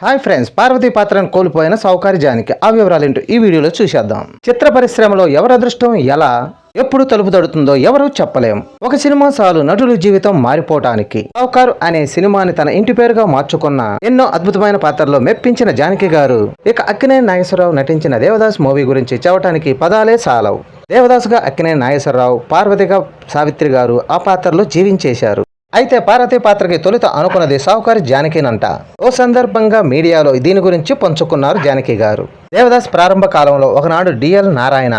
Hi friends, Parvati పాత్రను కోల్పోయిన సౌకారి జానకి ఆ వివరాలేంటో ఈ వీడియోలో చూసేద్దాం. చిత్ర పరిశ్రమలో ఎవరి అదృష్టం ఎలా ఎప్పుడు తలుపు తడుతుందో ఎవరూ చెప్పలేం. ఒక సినిమా చాలు నటుల జీవితం మారిపోవటానికి. సౌకారు అనే సినిమాని తన ఇంటి పేరుగా మార్చుకున్న ఎన్నో అద్భుతమైన పాత్రల్లో మెప్పించిన జానకి గారు ఇక అక్కినేని నాగేశ్వరరావు నటించిన దేవదాస్ మూవీ గురించి చెప్పడానికి పదాలే చాలవు. దేవదాసుగా అక్కినేని నాగేశ్వరరావు, పార్వతిగా సావిత్రి గారు ఆ పాత్రలో జీవించేశారు. అయితే పార్వతి పాత్రకి తొలుత అనుకున్నది సౌకారి జానకినంట. ఓ సందర్భంగా మీడియాలో దీని గురించి పంచుకున్నారు జానకి గారు. దేవదాస్ ప్రారంభ కాలంలో ఒకనాడు డిఎల్ నారాయణ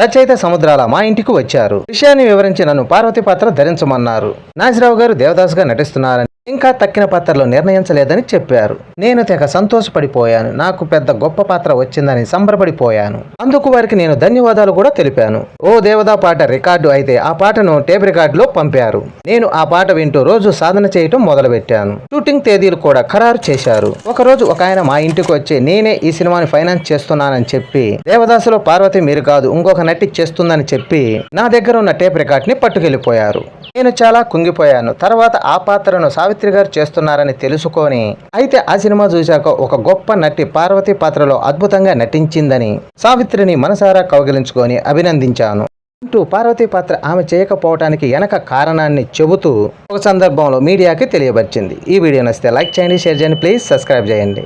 రచయిత సముద్రాల మా ఇంటికి వచ్చారు. విషయాన్ని వివరించి నన్ను పార్వతి పాత్ర ధరించమన్నారు. నాగేశ్వరరావు గారు దేవదాసుగా నటిస్తున్నారని, ఇంకా తక్కిన పాత్రలో నిర్ణయించలేదని చెప్పారు. నేను తెగ సంతోషపడిపోయాను. నాకు పెద్ద గొప్ప పాత్ర వచ్చిందని సంబరపడిపోయాను. అందుకు వారికి నేను ధన్యవాదాలు కూడా తెలిపాను. ఓ దేవదా పాట రికార్డు అయితే ఆ పాటను టేప్ రికార్డులో పంపారు. నేను ఆ పాట వింటూ రోజు సాధన చేయటం మొదలుపెట్టాను. షూటింగ్ తేదీలు కూడా ఖరారు చేశారు. ఒకరోజు ఒక ఆయన మా ఇంటికి వచ్చి నేనే ఈ సినిమాని ఫైనాన్స్ చేస్తున్నానని చెప్పి, దేవదాసులో పార్వతి మీరు కాదు ఇంకొక నటి చేస్తుందని చెప్పి నా దగ్గర ఉన్న టేప్ రికార్డ్ ని పట్టుకెళ్లిపోయారు. నేను చాలా కుంగిపోయాను. తర్వాత ఆ పాత్రను సావిత్రి గారు చేస్తున్నారని తెలుసుకొని, అయితే ఆ సినిమా చూశాక ఒక గొప్ప నటి పార్వతి పాత్రలో అద్భుతంగా నటించిందని సావిత్రిని మనసారా కౌగిలించుకొని అభినందించాను అంటూ పార్వతి పాత్ర ఆమె చేయకపోవటానికి వెనక కారణాన్ని చెబుతూ ఒక సందర్భంలో మీడియాకి తెలియపరిచింది. ఈ వీడియో నచ్చితే లైక్ చేయండి, షేర్ చేయండి, ప్లీజ్ సబ్స్క్రైబ్ చేయండి.